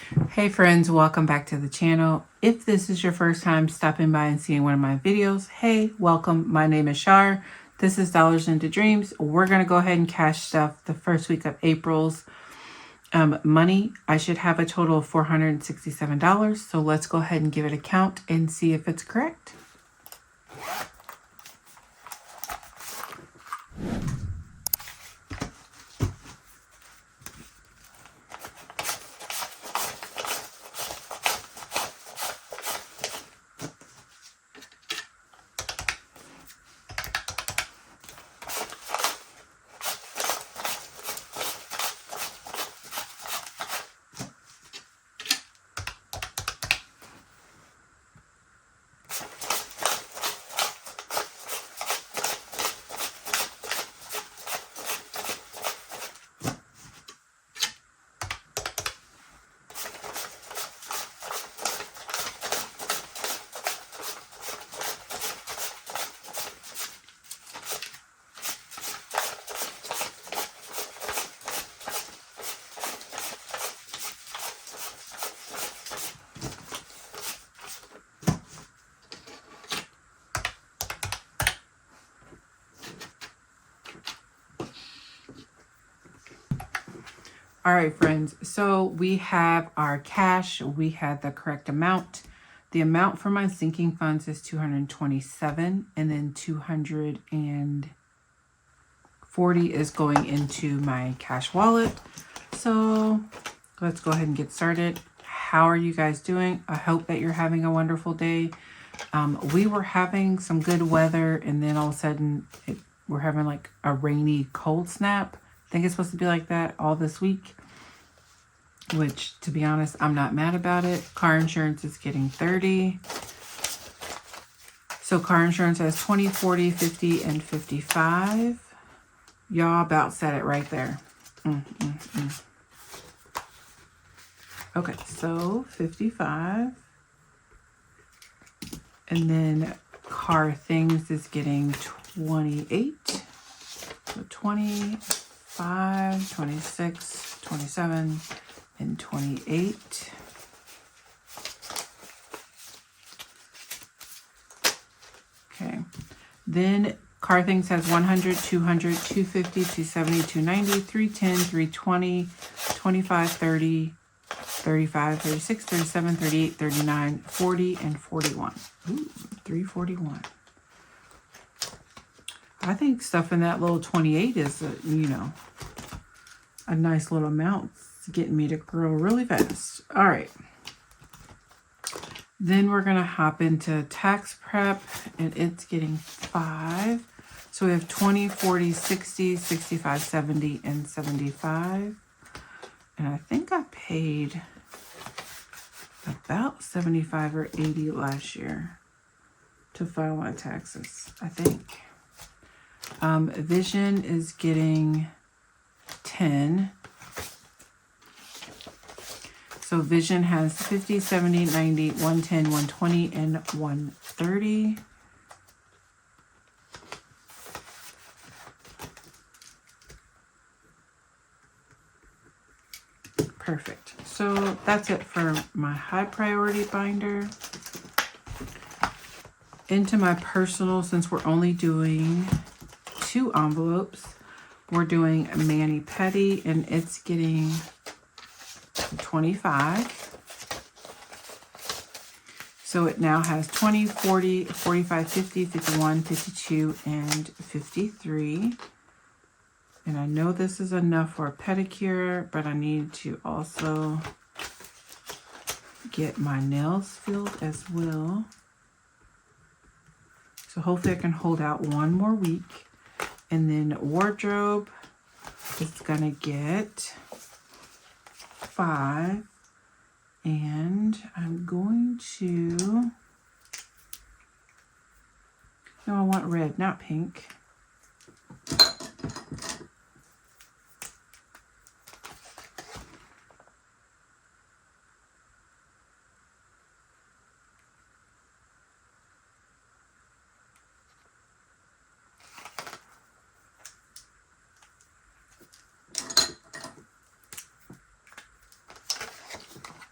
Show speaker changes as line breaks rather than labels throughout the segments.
Hey friends, welcome back to the channel. If this is your first time stopping by and seeing one of my videos, hey, welcome. My name is Shar. This is Dollars into Dreams. We're going to go ahead and cash stuff the first week of April's money. I should have a total of $467. So let's go ahead and give it a count and see if it's correct. All right, friends, so we have our cash. We had the correct amount. The amount for my sinking funds is $227, and then $240 is going into my cash wallet. So let's go ahead and get started. How are you guys doing? I hope that you're having a wonderful day. We were having some good weather, and then all of a sudden we're having like a rainy cold snap. I think it's supposed to be like that all this week, which, to be honest, I'm not mad about it. Car insurance is getting $30. So car insurance has 20, 40, 50, and 55. Y'all about said it right there. Okay, so 55. And then car things is getting 28. So 25, 26, 27, and 28. Okay. Then car things has 100, 200, 250, 270, 290, 310, 320, 25, 30, 35, 36, 37, 38, 39, 40, and 41. Ooh, 341. I think stuff in that little 28 is, a nice little amount. It's getting me to grow really fast. All right. Then we're going to hop into tax prep, and it's getting 5. So we have 20, 40, 60, 65, 70, and 75. And I think I paid about 75 or 80 last year to file my taxes, I think. Vision is getting 10. So Vision has 50, 70, 90, 110, 120, and 130. Perfect. So that's it for my high priority binder. Into my personal, since we're only doing 2 envelopes, we're doing a mani-pedi, and it's getting 25. So it now has 20, 40, 45, 50, 51, 52, and 53. And I know this is enough for a pedicure, but I need to also get my nails filled as well. So hopefully I can hold out one more week. And then wardrobe is going to get 5. And I'm going to... No, I want red, not pink.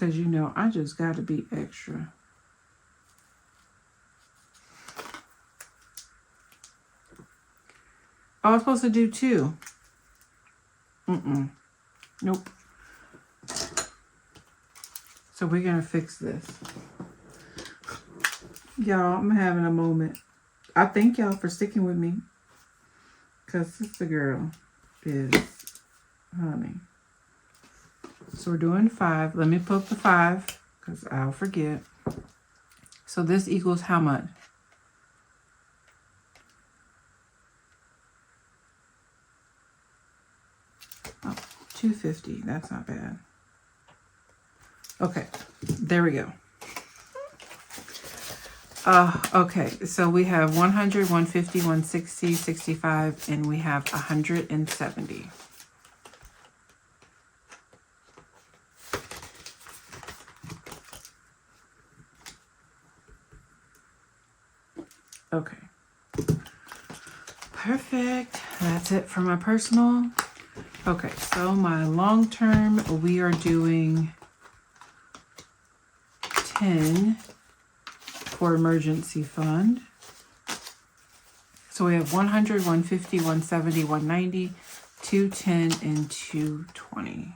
because you know I just got to be extra. Oh, I was supposed to do 2. Nope. So we're going to fix this. Y'all, I'm having a moment. I thank y'all for sticking with me. Because sister girl is, honey. So we're doing 5. Let me put up the 5 because I'll forget. So this equals how much? Oh, 250. That's not bad. Okay, there we go. Okay, so we have 100, 150, 160, 65, and we have 170. Okay. Perfect. That's it for my personal. Okay, so my long term, we are doing 10 for emergency fund. So we have 100, 150, 170, 190, 210, and 220.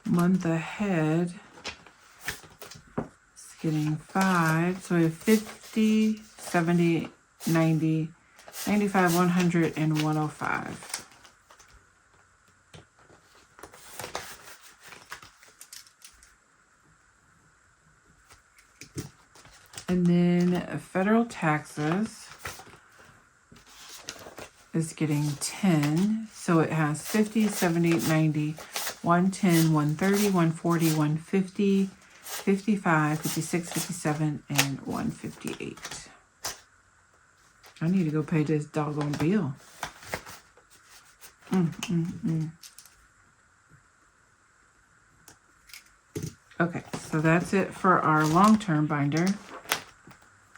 Month ahead is getting 5. So we have 50, 70, 90, 95, 100, and 105. And then federal taxes is getting 10. So it has 50, 70, 90, 110, 130, 140, 150, 55, 56, 57, and 158. I need to go pay this doggone bill. Okay, so that's it for our long-term binder.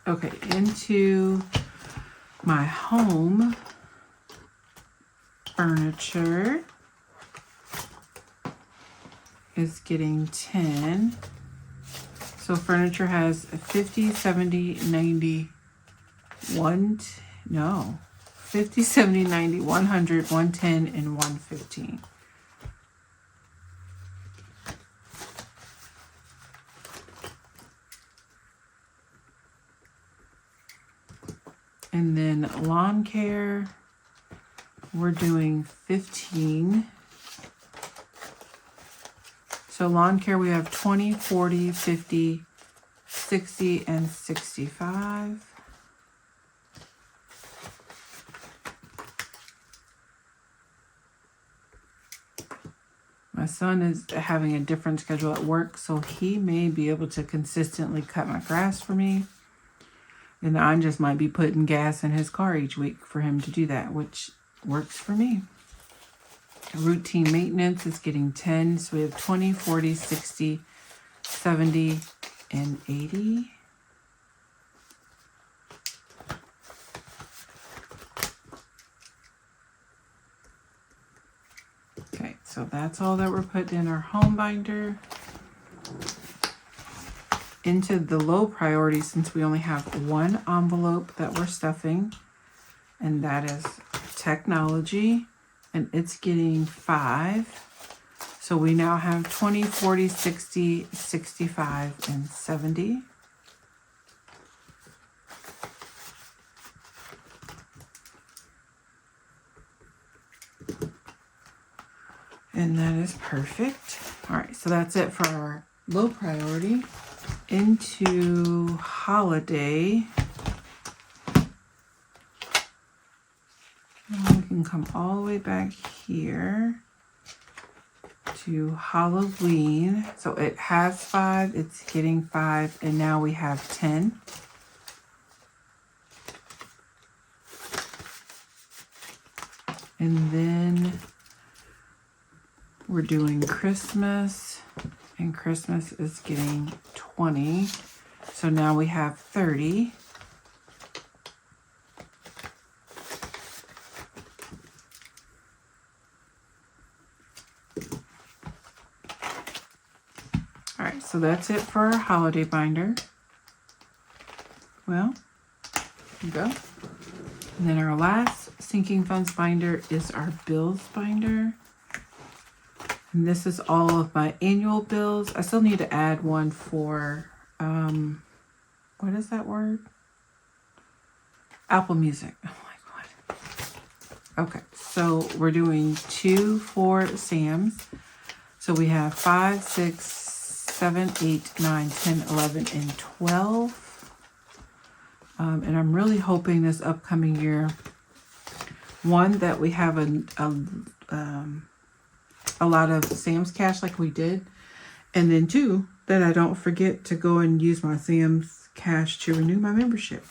Okay, into my home furniture is getting 10. So furniture has 50, 70, 90, 50, 70, 90, 100, 110, and 115. And then lawn care, we're doing 15. So lawn care, we have 20, 40, 50, 60, and 65. My son is having a different schedule at work, so he may be able to consistently cut my grass for me. And I just might be putting gas in his car each week for him to do that, which works for me. Routine maintenance is getting 10. So we have 20, 40, 60, 70, and 80. Okay, so that's all that we're putting in our home binder. Into the low priority, since we only have one envelope that we're stuffing, and that is technology, and it's getting 5. So we now have 20, 40, 60, 65, and 70. And that is perfect. All right, so that's it for our low priority. Into holiday, and we can come all the way back here to Halloween. So it has 5, it's getting 5, and now we have 10. And then we're doing Christmas, and Christmas is getting 20. So now we have 30. so that's it for our holiday binder. Well, here we go. And then our last sinking funds binder is our bills binder. And this is all of my annual bills. I still need to add one for, what is that word? Apple Music. Oh my God. Okay, so we're doing 2 for Sam's. So we have 5, 6, 7, 8, 9, 10, 11, and 12. And I'm really hoping this upcoming year, one, that we have a lot of Sam's cash like we did. And then 2, that I don't forget to go and use my Sam's cash to renew my membership.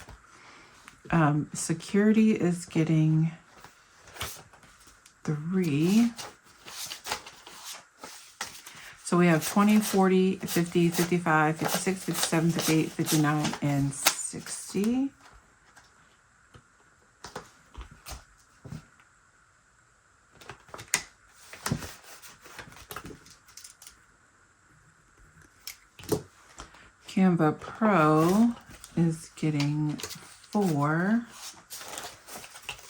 Security is getting 3. So we have 20, 40, 50, 55, 56, 57, 58, 59, and 60. Canva Pro is getting 4.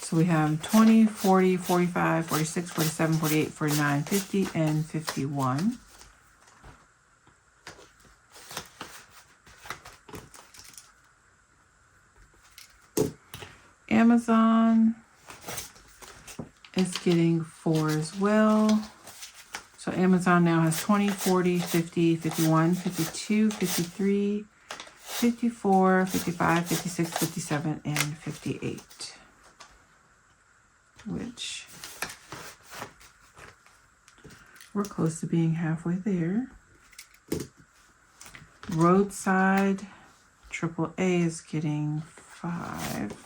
So we have 20, 40, 45, 46, 47, 48, 49, 50, and 51. Amazon is getting 4 as well. So Amazon now has 20, 40, 50, 51, 52, 53, 54, 55, 56, 57, and 58. Which we're close to being halfway there. Roadside AAA is getting 5.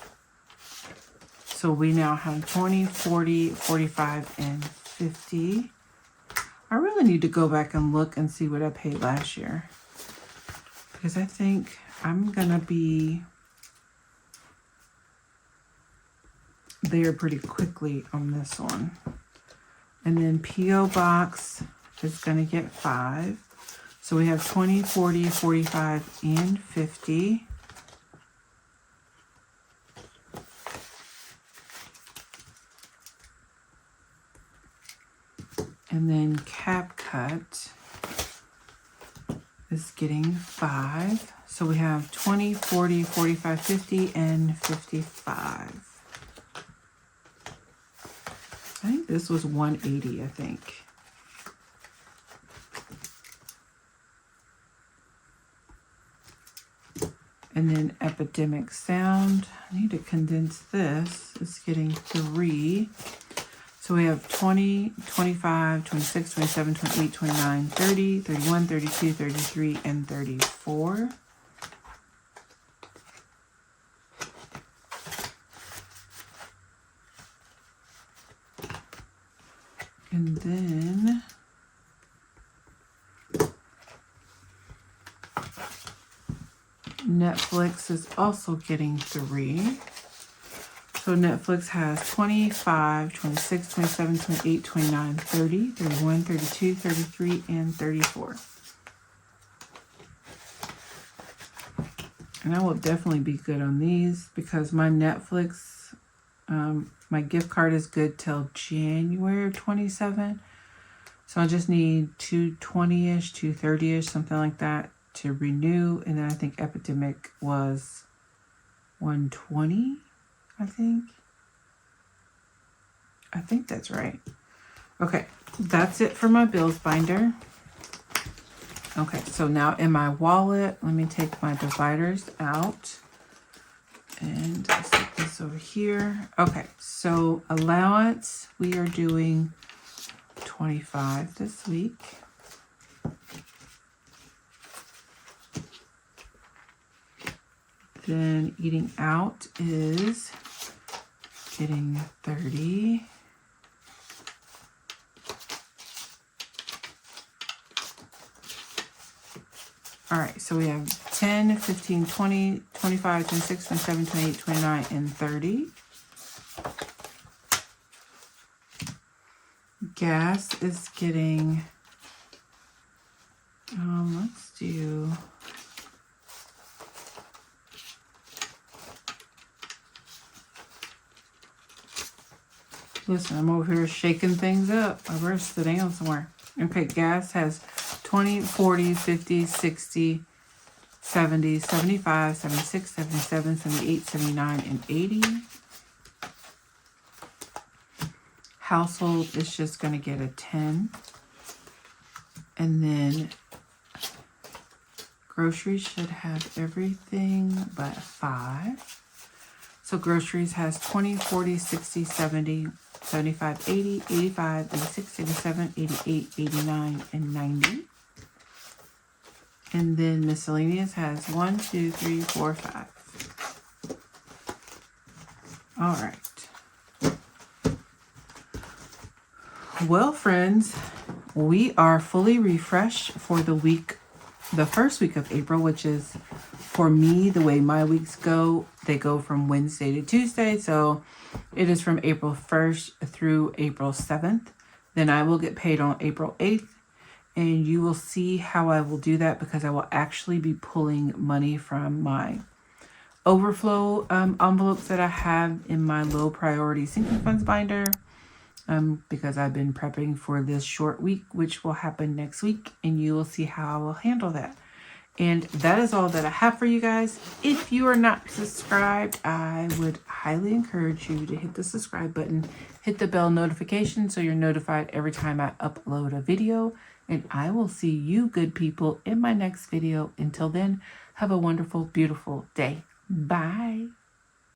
So we now have 20, 40, 45, and 50. I really need to go back and look and see what I paid last year, because I think I'm gonna be there pretty quickly on this one. And then P.O. Box is gonna get 5. So we have 20, 40, 45, and 50. And then CapCut is getting 5. So we have 20, 40, 45, 50, and 55. I think this was 180, I think. And then Epidemic Sound, I need to condense this. It's getting 3. So we have 20, 25, 26, 27, 28, 29, 30, 31, 32, 33, and 34. And then Netflix is also getting 3. So Netflix has 25, 26, 27, 28, 29, 30, 31, 32, 33, and 34. And I will definitely be good on these because my Netflix, my gift card is good till January of 27. So I just need 220-ish, 230-ish, something like that to renew. And then I think Epidemic was 120. I think that's right. Okay, that's it for my bills binder. Okay, so now in my wallet, let me take my dividers out and set this over here. Okay, so allowance, we are doing 25 this week. Then eating out is getting 30. All right, so we have 10, 15, 20, 25, 26, 27, 28, 29, and 30. Gas is getting, let's do... Listen, I'm over here shaking things up. I better sit down somewhere. Okay, gas has 20, 40, 50, 60, 70, 75, 76, 77, 78, 79, and 80. Household is just going to get a 10. And then groceries should have everything but 5. So groceries has 20, 40, 60, 70, 75, 80, 85, 86, 87, 88, 89, and 90. And then miscellaneous has 1, 2, 3, 4, 5. All right. Well, friends, we are fully refreshed for the first week of April, which is, for me, the way my weeks go, they go from Wednesday to Tuesday. So it is from April 1st through April 7th. Then I will get paid on April 8th. And you will see how I will do that, because I will actually be pulling money from my overflow envelopes that I have in my low priority sinking funds binder. Because I've been prepping for this short week, which will happen next week, and you will see how I will handle that. And that is all that I have for you guys. If you are not subscribed, I would highly encourage you to hit the subscribe button, hit the bell notification so you're notified every time I upload a video. And I will see you good people in my next video. Until then, have a wonderful, beautiful day. Bye.